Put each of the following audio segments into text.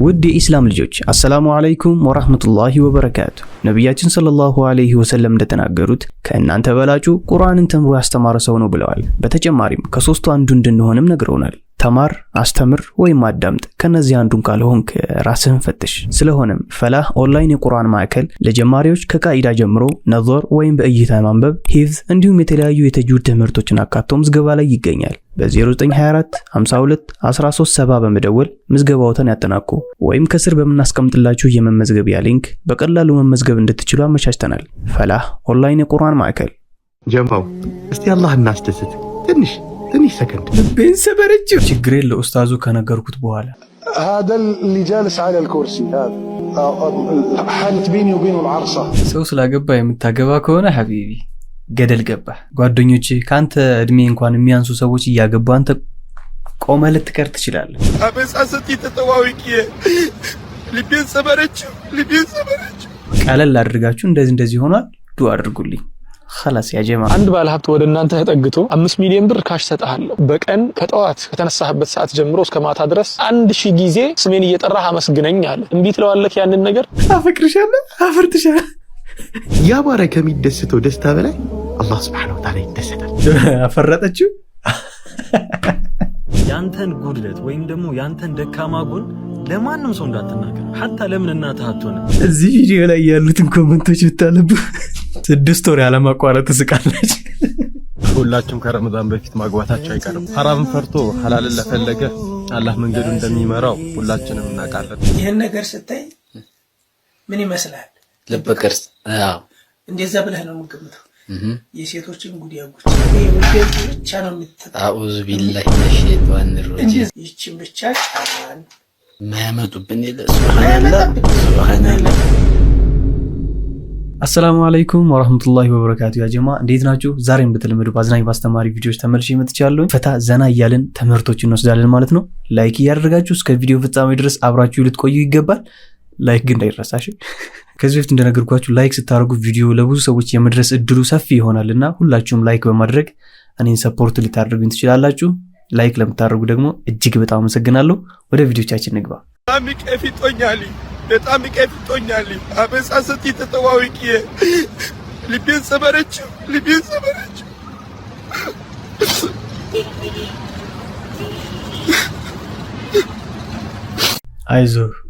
ውድ የኢስላም ልጆች አሰላሙ አለይኩም ወራህመቱላሂ ወበረካቱ። ነብያችን ሰለላሁ ዐለይሂ ወሰለም እንደተናገሩት ከእናንተ በላጩ ቁርአንን ተምሮ ያስተማረ ሰው ነው ብለዋል። በተጨማሪም ከሶስቱ አንዱ እንድንሆንም ነግረውናል። ተማር፣ አስተምር ወይም አዳምጥ። ከነዚህ አንዱን ካልሆንክ ራስህን ፈትሽ። ስለሆነም ፈላህ ኦንላይን የቁርአን ማዕከል ለጀማሪዎች ከቃኢዳ ጀምሮ ነظር ወይም በእይታ ማንበብ፣ ሂፍዝ እንዲሁም የተለያዩ የተጅዊድ ትምህርቶችን አካቶ ምዝገባ ላይ ይገኛል። በ0924 52 13 70 በመደወል ምዝገባዎትን ያጠናቁ ወይም ከስር በመናስቀምጥላችሁ የመመዝገቢያ ሊንክ በቀላሉ መመዝገብ እንድትችሉ አመቻችተናል። ፈላህ ኦንላይን የቁርአን ማዕከል። ጀማው እስቲ አላህ እናስደስት። ትንሽ ሰከንድ ልቤን ሰበረችው። ችግር የለው ኡስታዙ ከነገርኩት በኋላ هذا اللي جالس على الكرسي هذا حالت بيني وبينه العرصة ሰው ስላገባ የምታገባ ከሆነ ሐቢቢ ገደል ገባ። ጓደኞች ካንተ እድሜ እንኳን የሚያንሱ ሰዎች እያገቡ አንተ ቆመ ልትቀር ትችላለህ። አበሳሰቲ ተተዋውቂ ልቤን ሰበረችው። ቀለል አድርጋችሁ እንደዚህ ሆኗል ዱአ አድርጉልኝ። خلاص يا جماعه አንድ ባለሀብት ወደ እናንተ ተጠግቶ 5 ሚሊዮን ብር ካሽ ሰጣለሁ፣ በቀን ከጠዋት ከተነሳህበት ሰዓት ጀምሮ እስከ ማታ ድረስ 1000 ጊዜ ስሜን እየጠራህ አመስግነኝ አለ። እንዴ ትለዋለህ? ያንን ነገር አፈቅርሻለሁ፣ አፈርጥሻለሁ። ያ ባረ ከሚደስተው ደስታ በላይ አላህ Subhanahu Wa Ta'ala ይደሰታል። አፈረጠችው። ያንተን ጉድለት ወይም ደግሞ ያንተን ደካማ ጎን ለማንም ሰው እንዳትናገር፣ hatta ለምን እናትህ አትሆነ። እዚህ ቪዲዮ ላይ ያሉትን ኮሜንቶች ብታነቡ 6 ወር ያለማቋረጥ ስቃለች። ሁላችሁም ከረመዳን በፊት ማግባታቸው አይቀርም። ሐራምን ፈርቶ ሐላልን ለፈለገ አላህ መንገዱ እንደሚመራው ሁላችንም እናውቃለን። ይሄን ነገር ስታይ ምን ይመስላል? ልብ ቅርጽ አዎ፣ እንደዛ ብለህ ነው የምትገምተው። የሴቶችን ጉድ ያጉት ይሄ ብቻ ነው የምትጠጣው። አኡዙ ቢላሂ ሚነሸይጧን ረጂም። ይህችን ብቻ ጫን ማያመጡብን ይለ ሱብሃንአላህ። አሰላሙ አለይኩም ወራህመቱላሂ ወበረካቱ። ያ ጀማ እንዴት ናችሁ? ዛሬም በተለመደው አዝናኝ አስተማሪ ቪዲዮዎች ተመልሼ መጥቻለሁ። ፈታ ዘና እያልን ትምህርቶችን እንወስዳለን ማለት ነው። ላይክ እያደረጋችሁ እስከ ቪዲዮ ፍጻሜ ድረስ አብራችሁ ልትቆዩ ይገባል። ላይክ ግን እንዳይረሳሽ። ከዚህ በፊት እንደነገርኳችሁ ላይክ ስታደርጉ ቪዲዮ ለብዙ ሰዎች የመድረስ እድሉ ሰፊ ይሆናልና ሁላችሁም ላይክ በማድረግ እኔን ሰፖርት ልታደርጉኝ ትችላላችሁ። ላይክ ለምታደርጉ ደግሞ እጅግ በጣም አመሰግናለሁ። ወደ ቪዲዮቻችን እንግባ። በጣም ይቀፍቶኛል። አበሳሰቲ ተተዋውቂ ልቤን ሰበረችው።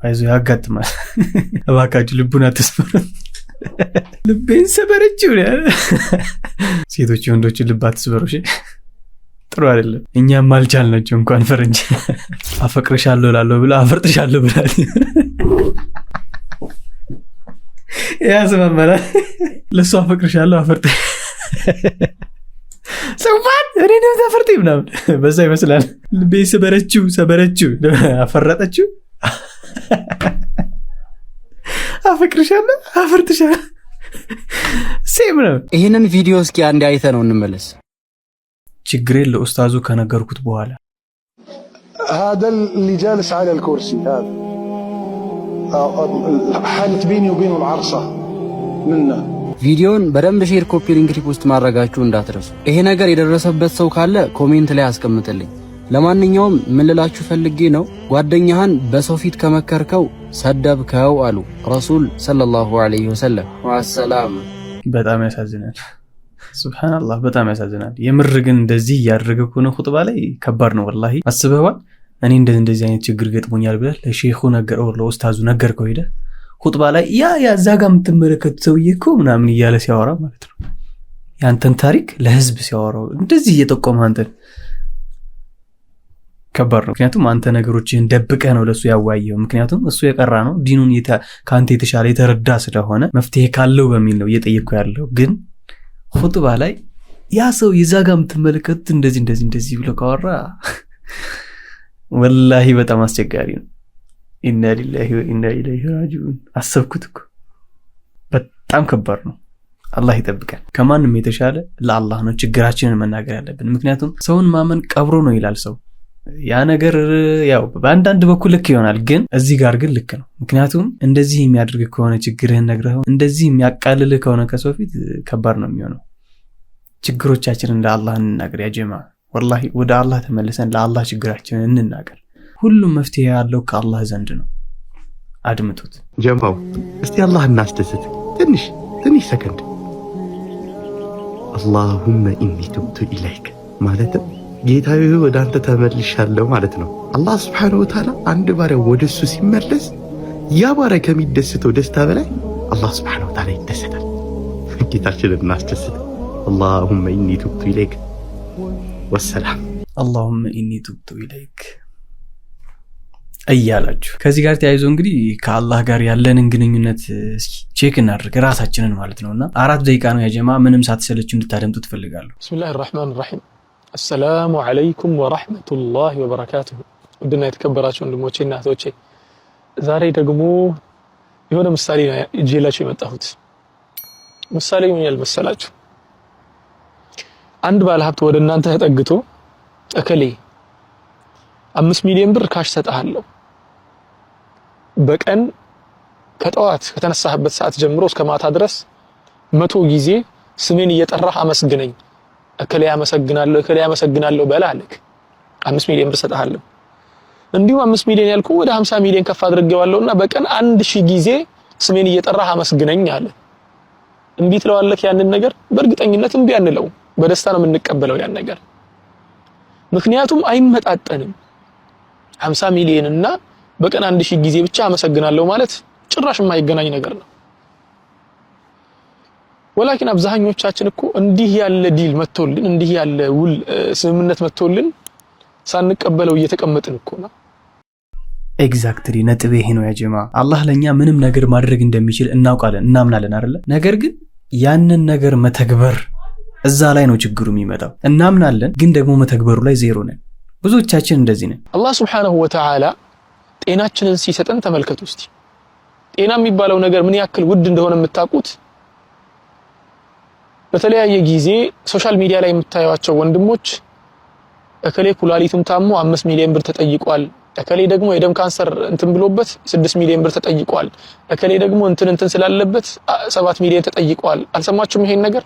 አይዞህ ያጋጥማል። እባካችሁ ልቡን አትስበሩ። ልቤን ሰበረችው። ሴቶች ወንዶችን ልብ አትስበሩ። እሺ ጥሩ አይደለም። እኛም አልቻልናቸው እንኳን ፈረንጅ አፈቅርሻለሁ እላለሁ ብላ አፈርጥሻለሁ ብላ ያስማማል። ለሷ አፈቅርሻለሁ አፈርጥ ሰውፋን እኔንም ተፈርጥ ምናምን በዛ ይመስላል። ልቤ ሰበረችው አፈረጠችው። አፈቅርሻለሁ አፈርጥሻለሁ ሴም ነው። ይሄንን ቪዲዮ እስኪ አንዴ አይተ ነው እንመለስ። ችግር የለው ኡስታዙ ከነገርኩት በኋላ هذا اللي جالس على الكرسي هذا حالت بيني وبينه العرصة منه ቪዲዮን በደንብ ሼር፣ ኮፒ ሊንክ፣ ሪፖስት ማድረጋችሁ እንዳትረሱ። ይሄ ነገር የደረሰበት ሰው ካለ ኮሜንት ላይ አስቀምጥልኝ። ለማንኛውም ምን ልላችሁ ፈልጌ ነው፣ ጓደኛህን በሰው ፊት ከመከርከው ሰደብከው አሉ ረሱል ሰለላሁ ዐለይሂ ወሰለም። ወሰላም። በጣም ያሳዝናል። ሱብሃንአላህ በጣም ያሳዝናል። የምር ግን እንደዚህ ያደረገ ከሆነ ኹጥባ ላይ ከባድ ነው ወላሂ። አስበዋል። እኔ እንደዚህ አይነት ችግር ገጥሞኛል ብለህ ለሼኹ ነገረው፣ ለኡስታዙ ነገርከው፣ ሄደ ኹጥባ ላይ ያ እዛ ጋር የምትመለከቱት ሰውዬ እኮ ምናምን እያለ ሲያወራ ማለት ነው። ያንተን ታሪክ ለህዝብ ሲያወራው እንደዚህ እየጠቆመ አንተን ከባድ ነው። ምክንያቱም አንተ ነገሮችን ደብቀህ ነው ለሱ ያዋየው። ምክንያቱም እሱ የቀራ ነው ዲኑን ካንተ የተሻለ የተረዳ ስለሆነ መፍትሄ ካለው በሚል ነው እየጠየቅኩ ያለው። ግን ኹጥባ ላይ ያ ሰው ይዛጋ የምትመለከቱት እንደዚህ ብሎ ካወራ ወላሂ በጣም አስቸጋሪ ነው። ኢና ሊላሂ ወኢና ኢለይሂ ራጂዑን። አሰብኩት እኮ በጣም ከባድ ነው። አላህ ይጠብቀን። ከማንም የተሻለ ለአላህ ነው ችግራችንን መናገር ያለብን። ምክንያቱም ሰውን ማመን ቀብሮ ነው ይላል ሰው። ያ ነገር ያው በአንዳንድ በኩል ልክ ይሆናል፣ ግን እዚህ ጋር ግን ልክ ነው። ምክንያቱም እንደዚህ የሚያደርግ ከሆነ ችግርህን ነግረኸው እንደዚህ የሚያቃልልህ ከሆነ ከሰው ፊት ከባድ ነው የሚሆነው። ችግሮቻችንን ለአላህ እንናገር ያ ጀማ። ወላሂ ወደ አላህ ተመልሰን ለአላህ ችግራችንን እንናገር። ሁሉም መፍትሄ ያለው ከአላህ ዘንድ ነው። አድምጡት። ጀምባው እስቲ አላህ እናስደስት ትንሽ ሰከንድ። አላሁመ ኢኒ ቱብቱ ኢለይክ ማለት ጌታዬ ወደ አንተ ተመልሻለሁ ማለት ነው። አላህ ሱብሓነሁ ወተዓላ አንድ ባሪያ ወደሱ ሲመለስ ያ ባሪያ ከሚደሰተው ደስታ በላይ አላህ ሱብሓነሁ ወተዓላ ይደሰታል። ጌታችንን እናስደስት። አላሁመ ኢኒ ቱብቱ ኢለይክ ወሰላም። አላሁመ ኢኒ ቱብቱ ኢለይክ እያላችሁ ከዚህ ጋር ተያይዞ እንግዲህ ከአላህ ጋር ያለንን ግንኙነት እስኪ ቼክ እናድርግ ራሳችንን ማለት ነውና 4 ደቂቃ ነው ያጀማ ምንም ሳትሰለቹ እንድታደምጡ ትፈልጋለሁ። ቢስሚላሂር ረህማኒር ረሂም አሰላሙ አለይኩም ወራህመቱላሂ ወበረካቱሁ። ውድና የተከበራችሁ ወንድሞቼና እህቶቼ ዛሬ ደግሞ የሆነ ምሳሌ ይዤላችሁ የመጣሁት ምሳሌ ምን ያልመሰላችሁ አንድ ባለሀብት ወደ እናንተ ተጠግቶ እከሌ 5 ሚሊዮን ብር ካሽ ሰጣለሁ በቀን ከጠዋት ከተነሳህበት ሰዓት ጀምሮ እስከ ማታ ድረስ 100 ጊዜ ስሜን እየጠራህ አመስግነኝ እከሌ ያመሰግናለሁ በላለክ 5 ሚሊዮን ብር ሰጣለሁ። እንዲሁ 5 ሚሊዮን ያልኩ ወደ 50 ሚሊዮን ከፍ አድርጌዋለሁና በቀን 1000 ጊዜ ስሜን እየጠራህ አመስግነኝ አለ። እንዴ ትለዋለክ ያንን ነገር? በእርግጠኝነት እንዴ አንለው፣ በደስታ ነው የምንቀበለው ያን ነገር። ምክንያቱም አይመጣጠንም። 50 ሚሊዮን እና በቀን 1000 ጊዜ ብቻ አመሰግናለሁ ማለት ጭራሽ የማይገናኝ ነገር ነው። ወላኪን አብዛኞቻችን እኮ እንዲህ ያለ ዲል መጥቶልን እንዲህ ያለ ውል ስምምነት መጥቶልን ሳንቀበለው እየተቀመጥን እኮ ነው። ኤግዛክትሊ ነጥብ ይሄ ነው ያ ጀማ። አላህ ለኛ ምንም ነገር ማድረግ እንደሚችል እናውቃለን እናምናለን አይደለ? ነገር ግን ያንን ነገር መተግበር እዛ ላይ ነው ችግሩ የሚመጣው። እናምናለን ግን ደግሞ መተግበሩ ላይ ዜሮ ነን። ብዙዎቻችን እንደዚህ ነን። አላህ Subhanahu Wa Ta'ala ጤናችንን ሲሰጠን ተመልከቱ እስቲ። ጤና የሚባለው ነገር ምን ያክል ውድ እንደሆነ የምታውቁት በተለያየ ጊዜ ሶሻል ሚዲያ ላይ የምታዩዋቸው ወንድሞች እከሌ ኩላሊቱን ታሞ 5 ሚሊዮን ብር ተጠይቋል፣ እከሌ ደግሞ የደም ካንሰር እንትን ብሎበት 6 ሚሊዮን ብር ተጠይቋል፣ እከሌ ደግሞ እንትን ስላለበት 7 ሚሊዮን ተጠይቋል። አልሰማችሁም ይሄን ነገር?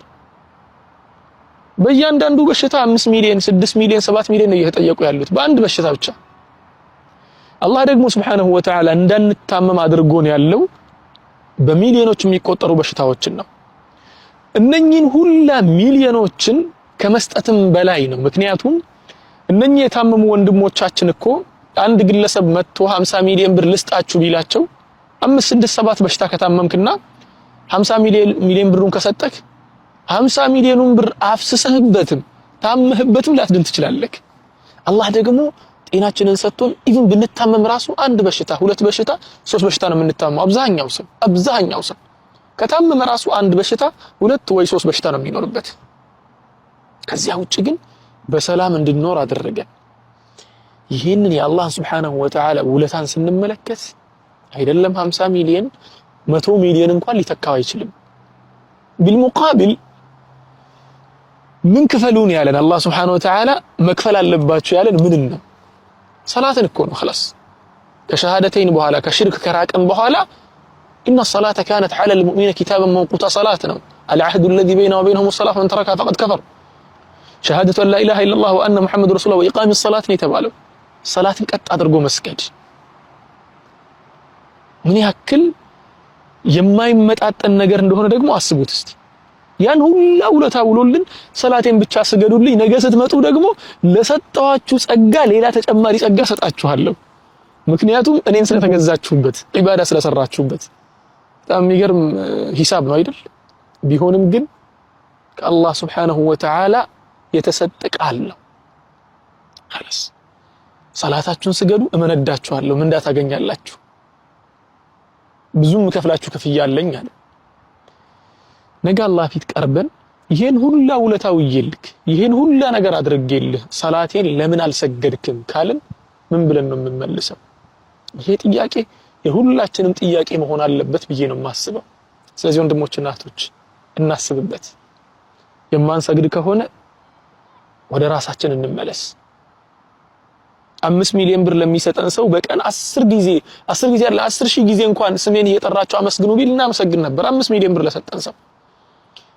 በእያንዳንዱ በሽታ 5 ሚሊዮን 6 ሚሊዮን 7 ሚሊዮን ነው እየተጠየቁ ያሉት በአንድ በሽታ ብቻ። አላህ ደግሞ Subhanahu Wa Ta'ala እንዳንታመም አድርጎን ያለው በሚሊዮኖች የሚቆጠሩ በሽታዎችን ነው። እነኚህን ሁላ ሚሊዮኖችን ከመስጠትም በላይ ነው። ምክንያቱም እነኚህ የታመሙ ወንድሞቻችን እኮ አንድ ግለሰብ መጥቶ 50 ሚሊዮን ብር ልስጣችሁ ቢላቸው 5 6 7 በሽታ ከታመምክና 50 ሚሊዮን ብሩን ከሰጠክ 50 ሚሊዮኑን ብር አፍስሰህበትም ታመህበትም ላትድን ትችላለህ። አላህ ደግሞ ጤናችንን ሰጥቶን ኢቭን ብንታመም ራሱ አንድ በሽታ 2 በሽታ 3 በሽታ ነው የምንታመመው። አብዛኛው ሰው ከታመመ ራሱ አንድ በሽታ 2 ወይ 3 በሽታ ነው የሚኖርበት። ከዚያ ውጪ ግን በሰላም እንድንኖር አደረገ። ይሄንን የአላህ Subhanahu Wa Ta'ala ውለታን ስንመለከት አይደለም 50 ሚሊዮን 100 ሚሊዮን እንኳን ሊተካው አይችልም። بالمقابل ምን ክፈሉን ያለን አላህ Subhanahu Wa Ta'ala መክፈል አለባችሁ ያለን ምን ነው? ሰላትን እኮ ነው خلاص ከሸሃደተይን በኋላ ከሽርክ ከራቀን በኋላ إن الصلاة كانت على المؤمنين كتابا موقوتا صلاة ነው العهد الذي بيننا وبينهم الصلاة ومن تركها فقد كفر شهادة أن لا إله إلا الله وأن محمد رسول الله وإقام الصلاة نيتبالو صلاة ቀጥ አድርጎ መስገድ ምን ያክል የማይመጣጠን ነገር እንደሆነ ደግሞ አስቡት እስቲ። ያን ሁላ ውለታ ውሎልን ሰላቴን ብቻ ስገዱልኝ ነገ ስትመጡ ደግሞ ለሰጣችሁ ጸጋ ሌላ ተጨማሪ ጸጋ ሰጣችኋለሁ። ምክንያቱም እኔን ስለተገዛችሁበት ዒባዳ ስለሰራችሁበት። በጣም የሚገርም ሂሳብ ነው አይደል? ቢሆንም ግን ከአላህ Subhanahu Wa Ta'ala የተሰጠ ቃል ነው። خلاص ሰላታችሁን ስገዱ እመነዳችኋለሁ ምንዳ ታገኛላችሁ። ብዙም ከፍላችሁ ከፍያ አለኝ አለ። ነገ አላህ ፊት ቀርበን ይሄን ሁላ ውለታው ይልክ ይሄን ሁላ ነገር አድርጌልህ ሰላቴን ለምን አልሰገድክም ካልን ምን ብለን ነው የምንመልሰው? ይሄ ጥያቄ የሁላችንም ጥያቄ መሆን አለበት ብዬ ነው የማስበው። ስለዚህ ወንድሞችና እህቶች እናስብበት። የማንሰግድ ከሆነ ወደ ራሳችን እንመለስ። 5 ሚሊዮን ብር ለሚሰጠን ሰው በቀን 10 ጊዜ አይደል 10,000 ጊዜ እንኳን ስሜን እየጠራችሁ አመስግኑ ቢል እናመሰግን ነበር። 5 ሚሊዮን ብር ለሰጠን ሰው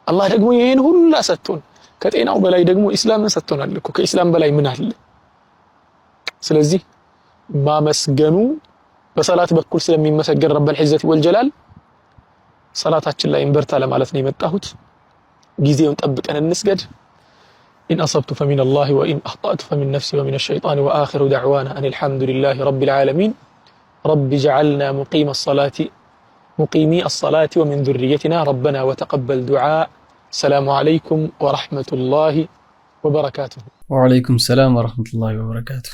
አላህ ደግሞ ይሄን ሁሉ ሰጥቶን ከጤናው በላይ ደግሞ ኢስላምን ሰጥቶናል እኮ። ከኢስላም በላይ ምን አለ? ስለዚህ ማመስገኑ በሰላት በኩል ስለሚመሰገን ረበል ዒዘቲ ወልጀላል ሰላታችን ላይ እንበርታ ለማለት ነው የመጣሁት። ጊዜውን ጠብቀን እንስገድ። إن أصبت فمن الله وإن أخطأت فمن نفسي ومن الشيطان وآخر دعوانا أن الحمد لله رب العالمين رب جعلنا مقيمي الصلاة ومن ذريتنا ربنا وتقبل دعاء. السلام عليكم ورحمة الله وبركاته. وعليكم السلام ورحمة الله وبركاته.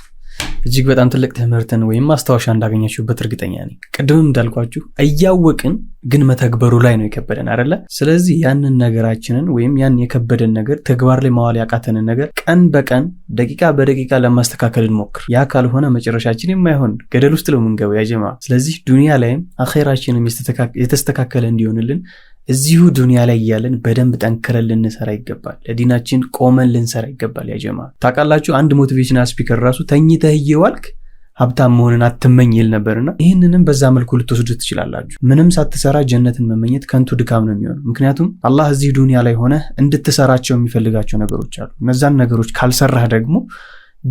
እጅግ በጣም ትልቅ ትምህርትን ወይም ማስተዋሻ እንዳገኛችሁበት እርግጠኛ ነኝ። ቅድምም እንዳልኳችሁ እያወቅን ግን መተግበሩ ላይ ነው የከበደን አይደለ? ስለዚህ ያንን ነገራችንን ወይም ያን የከበደን ነገር ተግባር ላይ ማዋል ያቃተንን ነገር ቀን በቀን ደቂቃ በደቂቃ ለማስተካከል እንሞክር። ያ ካልሆነ መጨረሻችን የማይሆን ገደል ውስጥ ነው የምንገባው ያ ጀማ። ስለዚህ ዱንያ ላይም አኺራችንም የተስተካከለ እንዲሆንልን እዚሁ ዱንያ ላይ ያለን በደንብ ጠንክረን ልንሰራ ይገባል። ለዲናችን ቆመን ልንሰራ ይገባል ያ ጀማ። ታውቃላችሁ አንድ ሞቲቬሽናል ስፒከር ራሱ ተኝተህ እየዋልክ ሀብታም መሆንን አትመኝ ይል ነበርና ይህንንም በዛ መልኩ ልትወስዱት ትችላላችሁ። ምንም ሳትሰራ ጀነትን መመኘት ከንቱ ድካም ነው የሚሆነው። ምክንያቱም አላህ እዚህ ዱንያ ላይ ሆነ እንድትሰራቸው የሚፈልጋቸው ነገሮች አሉ። እነዛን ነገሮች ካልሰራህ ደግሞ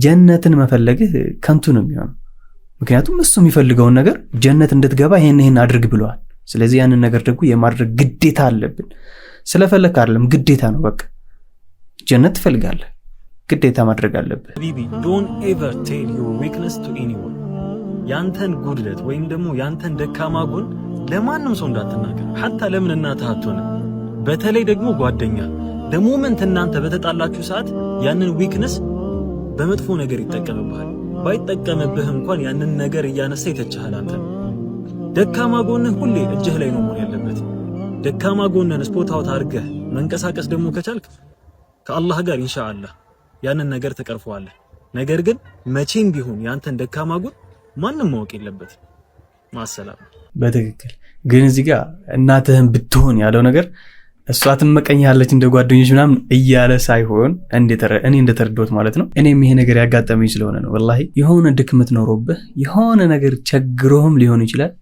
ጀነትን መፈለግህ ከንቱ ነው የሚሆነው። ምክንያቱም እሱ የሚፈልገውን ነገር ጀነት እንድትገባ ይሄን አድርግ ብለዋል። ስለዚህ ያንን ነገር ደግሞ የማድረግ ግዴታ አለብን። ስለፈለክ አይደለም ግዴታ ነው። በቃ ጀነት ትፈልጋለህ ግዴታ ማድረግ አለብህ። ቢቢ ዶንት ኤቨር ቴል ዩር ዊክነስ ቱ ኤኒዋን። ያንተን ጉድለት ወይም ደግሞ ያንተን ደካማ ጎን ለማንም ሰው እንዳትናገር። ሐታ ለምን እናትህ አትሆነ? በተለይ ደግሞ ጓደኛ ለሞመንት እናንተ በተጣላችሁ ሰዓት ያንን ዊክነስ በመጥፎ ነገር ይጠቀምብሃል። ባይጠቀምብህ እንኳን ያንን ነገር እያነሳ ይተቻሃል። አንተ ደካማ ጎንህ ሁሌ እጅህ ላይ ነው መሆን ያለበት። ደካማ ጎንህን ስፖት አውት አድርገህ መንቀሳቀስ ደግሞ ከቻልክ ከአላህ ጋር ኢንሻአላህ ያንን ነገር ተቀርፈዋለህ። ነገር ግን መቼም ቢሆን ያንተን ደካማ ጎን ማንንም ማወቅ የለበት። ማሰላም በትክክል ግን እዚህ ጋር እናትህን ብትሆን ያለው ነገር እሷ ትመቀኛለች እንደ ጓደኞች ምናምን እያለ ሳይሆን እኔ እንደተረዳሁት ማለት ነው። እኔም ይሄ ነገር ያጋጠመኝ ስለሆነ ነው። ወላሂ የሆነ ድክመት ኖሮብህ የሆነ ነገር ቸግሮህም ሊሆን ይችላል።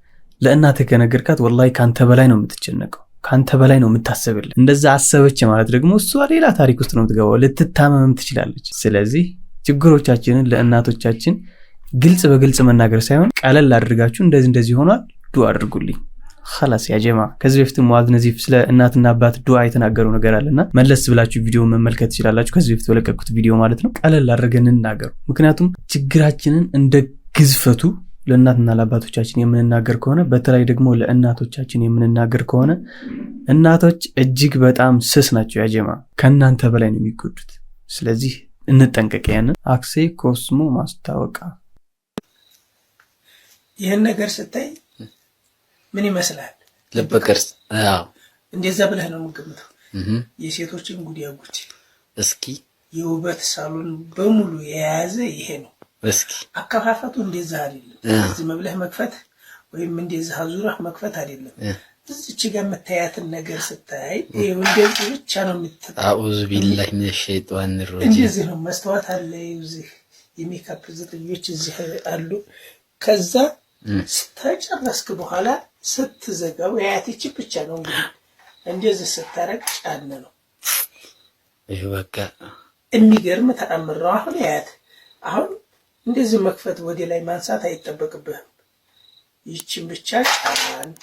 ለእናትህ ከነገርካት ወላሂ ካንተ በላይ ነው የምትጨነቀው፣ ካንተ በላይ ነው የምታስብልህ። እንደዛ አሰበች ማለት ደግሞ እሷ ሌላ ታሪክ ውስጥ ነው የምትገባው፣ ልትታመምም ትችላለች። ስለዚህ ችግሮቻችንን ለእናቶቻችን ግልጽ በግልጽ መናገር ሳይሆን ቀለል አድርጋችሁ እንደዚህ ሆኗል ዱአ አድርጉልኝ خلاص ያ ጀማ። ከዚህ በፊት ሙአዝ ነዚፍ ስለ እናትና አባት ዱአ የተናገረው ነገር አለና መለስ ብላችሁ ቪዲዮ መመልከት ትችላላችሁ። ከዚህ በፊት ወለቀኩት ቪዲዮ ማለት ነው። ቀለል አድርገን እንናገር። ምክንያቱም ችግራችንን እንደ ግዝፈቱ ለእናትና ለአባቶቻችን የምንናገር ከሆነ በተለይ ደግሞ ለእናቶቻችን የምንናገር ከሆነ እናቶች እጅግ በጣም ስስ ናቸው ያ ጀማ። ከእናንተ በላይ ነው የሚጎዱት። ስለዚህ እንጠንቀቅ። ያንን አክሴ ኮስሞ ማስታወቂያ ይሄን ነገር ስታይ ምን ይመስላል? ልብ ቅርጽ። አዎ እንደዛ ብለህ ነው የምትገምተው። የሴቶችን ጉዲያጉት እስኪ የውበት ሳሎን በሙሉ የያዘ ይሄ ነው። እስኪ አከፋፈቱ እንደዛ አይደለም። እዚህ መብለህ መክፈት ወይም እንደዛ ዙራህ መክፈት አይደለም። እዚች ጋር መታያትን ነገር ስታይ ይሄው እንደዚህ ብቻ ነው የምትጠጣው። አኡዙ ቢላሂ ሚነሽ ሸይጣን ረጂም። እንደዚህ ነው። መስተዋት አለ እዚህ የሚካፕ ዝጥዮች እዚህ አሉ። ከዛ ስተጨረስክ በኋላ ስትዘጋው ያያትች ብቻ ነው እንግዲህ እንደዚህ ስታረቅ ጫነ ነው። እሺ በቃ የሚገርም ተአምር ነው። አሁን ያያት አሁን እንደዚህ መክፈት ወደ ላይ ማንሳት አይጠበቅብህም። ይቺን ብቻ ጫን።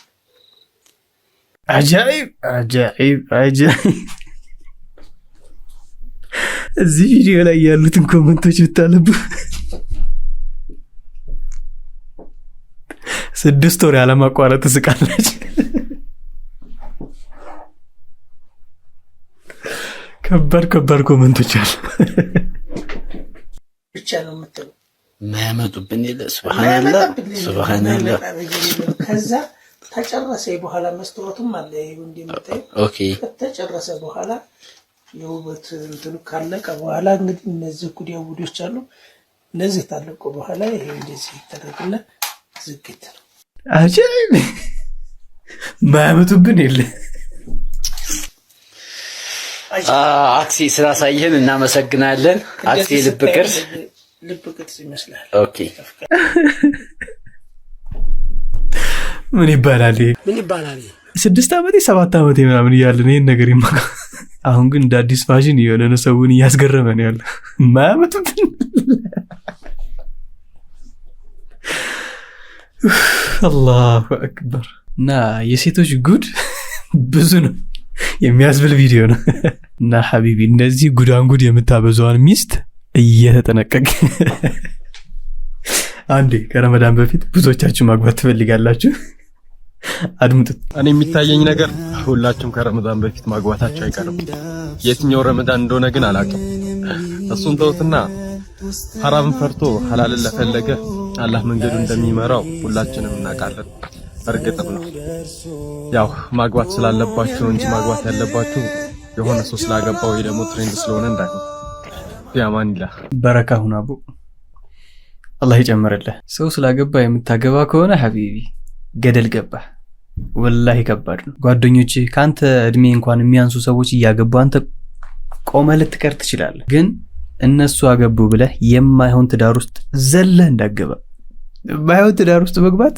አጃኢብ አጃኢብ አጃኢብ። እዚህ ቪዲዮ ላይ ያሉትን ኮሜንቶች ብታነቡ 6 ወር ያለማቋረጥ ስቃለች። ከባድ ኮሜንቶች አሉ። ብቻ ነው የምትለው ማያመጡብን የለ። ሱብሃንአላህ ሱብሃንአላህ። ከዛ ተጨረሰ በኋላ መስተዋቱም አለ ይሁን እንደምታይ። ኦኬ ተጨረሰ በኋላ የውበት እንትኑ ካለቀ በኋላ እንግዲህ እነዚህ ጉዲያውዶች አሉ። እነዚህ ታለቁ በኋላ ይሄ እንደዚህ ይተደረግና ዝግት ነው። አጃኢብ ማያመጡብን የለ። አክሲ ስላሳየን እናመሰግናለን። አክሲ ልብ ቅርጽ ይመስላል። ኦኬ ምን ይባላል? 6 ዓመቴ 7 ዓመቴ ምናምን እያለን ይሄን ነገር ይማካ። አሁን ግን እንደ አዲስ ፋሽን የሆነ ነው ሰውን እያስገረመ ነው ያለው። ማያመጡብን አላሁ አክበር። እና የሴቶች ጉድ ብዙ ነው የሚያስብል ቪዲዮ ነው። እና ሐቢቢ እንደዚህ ጉዳንጉድ የምታበዛዋን ሚስት እየተጠነቀቅ አንዴ ከረመዳን በፊት ብዙዎቻችሁ ማግባት ትፈልጋላችሁ። አድምጡት። እኔ የሚታየኝ ነገር ሁላችሁም ከረመዳን በፊት ማግባታችሁ አይቀርም። የትኛው ረመዳን እንደሆነ ግን አላውቅም። እሱን ተውትና ሐራምን ፈርቶ ሐላልን ለፈለገ አላህ መንገዱ እንደሚመራው ሁላችንም እናውቃለን። እርግጥም ነው ያው ማግባት ስላለባችሁ እንጂ ማግባት ያለባችሁ የሆነ ሰው ስላገባው ወይ ደግሞ ትሬንድ ስለሆነ እንዳይሆን። ያማንላ በረካ ሁን አቡ፣ አላህ ይጨምርልህ። ሰው ስላገባ የምታገባ ከሆነ ሐቢቢ ገደል ገባ። ወላሂ ከባድ ነው። ጓደኞቼ ካንተ እድሜ እንኳን የሚያንሱ ሰዎች እያገቡ አንተ ቆመህ ልትቀር ትችላለህ። ግን እነሱ አገቡ ብለህ የማይሆን ትዳር ውስጥ ዘለህ እንዳገባ። ባይሆን ትዳር ውስጥ መግባት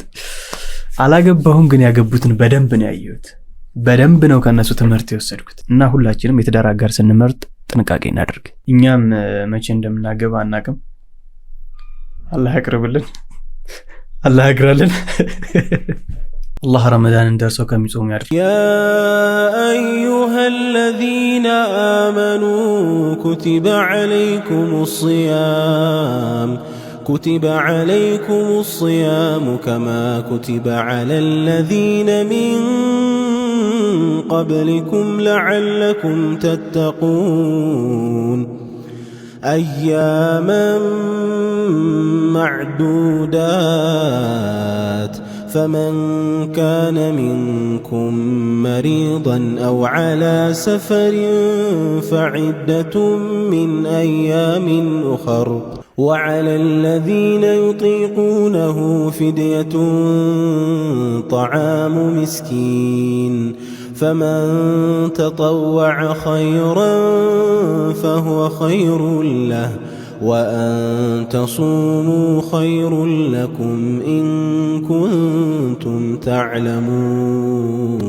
አላገባሁም፣ ግን ያገቡትን በደንብ ነው ያየሁት። በደንብ ነው ከነሱ ትምህርት የወሰድኩት። እና ሁላችንም የትዳር አጋር ስንመርጥ ጥንቃቄ እናደርግ። እኛም መቼ እንደምናገባ አናቅም። አላህ ያቅርብልን፣ አላህ ያግራልን። አላህ ረመዳንን ደርሰው ከሚጾሙ ያድርግ። ያ አዩሃ አለዚነ አመኑ ኩቲበ ዐለይኩም ሲያም ከማ ኩቲበ ዐለ አለዚነ ሚን ቀብሊኩም ለዐለኩም ተተቁን አያመን ማዕዱዳት فمن كان منكم مريضا أو على سفر فعدة من أيام أخر وعلى الذين يطيقونه فدية طعام مسكين فمن تطوع خيرا فهو خير له وأن تصوموا خير لكم إن كنتم تعلمون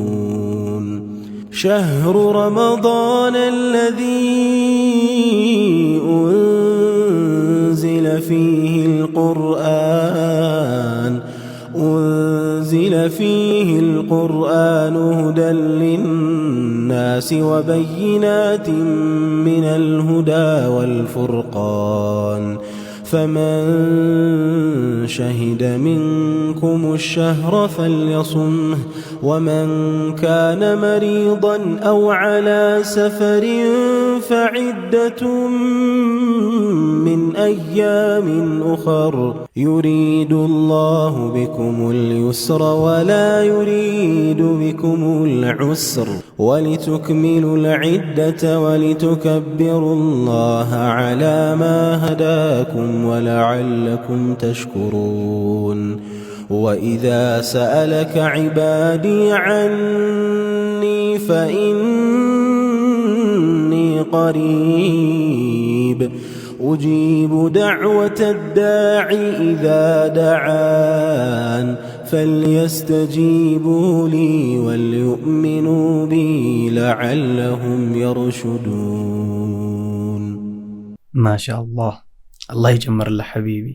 شهر رمضان الذي أنزل فيه القرآن هدى للناس وبينات من الهدى والفرقان فمن شهد منكم الشهر فليصمه ومن كان مريضا أو على سفر فعدة من أيام أخر يريد الله بكم اليسر ولا يريد بكم العسر ولتكملوا العدة ولتكبروا الله على ما هداكم ولعلكم تشكرون وإذا سألك عبادي عني فإني قريب أجيب دعوة الداعي إذا دعان فليستجيبوا لي وليؤمنوا بي لعلهم يرشدون. ما شاء الله አላህ ይጨምርልህ ሐቢቢ።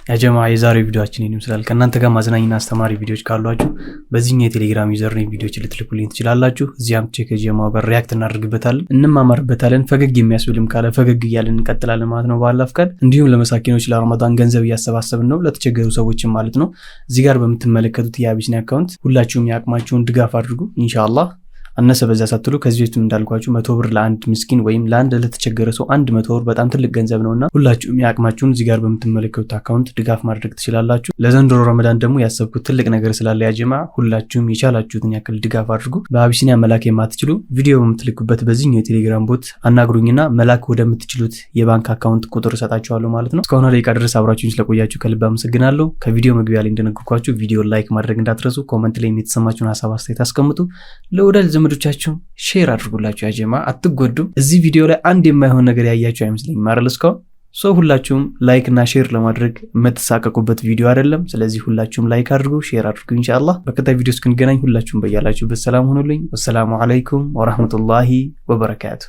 ያ ጀማዓ የዛሬው ቪዲዮአችን ይመስላል። ከእናንተ ጋር ማዝናኝና አስተማሪ ቪዲዮዎች ካሏችሁ በዚህኛው የቴሌግራም ዩዘር ኔም ቪዲዮዎች ልትልኩልኝ ትችላላችሁ። እዚያም ቼክ ከጀማዓው ጋር ሪያክት እናደርግበታለን፣ እንማማርበታለን። ፈገግ የሚያስብልም ካለ ፈገግ እያልን እንቀጥላለን ማለት ነው በአላህ ፍቃድ። እንዲሁም ለመሳኪኖች ለረመዳን ገንዘብ እያሰባሰብን ነው፣ ለተቸገሩ ሰዎችም ማለት ነው። እዚህ ጋር በምትመለከቱት የአቢሲኒያ አካውንት ሁላችሁም የአቅማችሁን ድጋፍ አድርጉ ኢንሻአላህ። አነሰ በዛ ሳትሉ ከዚህ በፊት እንዳልኳችሁ 100 ብር ለአንድ ምስኪን ወይም ለአንድ ለተቸገረ ሰው 100 ብር በጣም ትልቅ ገንዘብ ነውና ሁላችሁም የአቅማችሁን እዚህ ጋር በምትመለከቱት አካውንት ድጋፍ ማድረግ ትችላላችሁ። ለዘንድሮ ረመዳን ደግሞ ያሰብኩት ትልቅ ነገር ስላለ ያ ጀማዓ ሁላችሁም የቻላችሁትን ያክል ድጋፍ አድርጉ። በአቢሲኒያ መላክ የማትችሉ ቪዲዮ በምትልኩበት በዚህኛው የቴሌግራም ቦት አናግሩኝና መላክ ወደምትችሉት የባንክ አካውንት ቁጥር እሰጣችኋለሁ ማለት ነው። እስካሁን ደቂቃ ድረስ አብራችሁኝ ስለቆያችሁ ከልብ አመሰግናለሁ። ከቪዲዮ መግቢያ ላይ እንደነገርኳችሁ ቪዲዮ ላይክ ማድረግ እንዳትረሱ። ኮሜንት ላይ የተሰማችሁን ሐሳብ አስተያየት አስቀምጡ። ለወዳጅ ዘመዶቻችሁ ሼር አድርጉላችሁ። ያ ጀማዓ አትጎዱም። እዚህ ቪዲዮ ላይ አንድ የማይሆን ነገር ያያችሁ አይመስለኝም አይደል? እስካሁን ሁላችሁም ላይክ እና ሼር ለማድረግ የምትሳቀቁበት ቪዲዮ አይደለም። ስለዚህ ሁላችሁም ላይክ አድርጉ፣ ሼር አድርጉ። ኢንሻአላህ በቀጣይ ቪዲዮ እስክንገናኝ ሁላችሁም በያላችሁበት ሰላም ሁኑልኝ። ወሰላሙ አለይኩም ወራህመቱላሂ ወበረካቱ።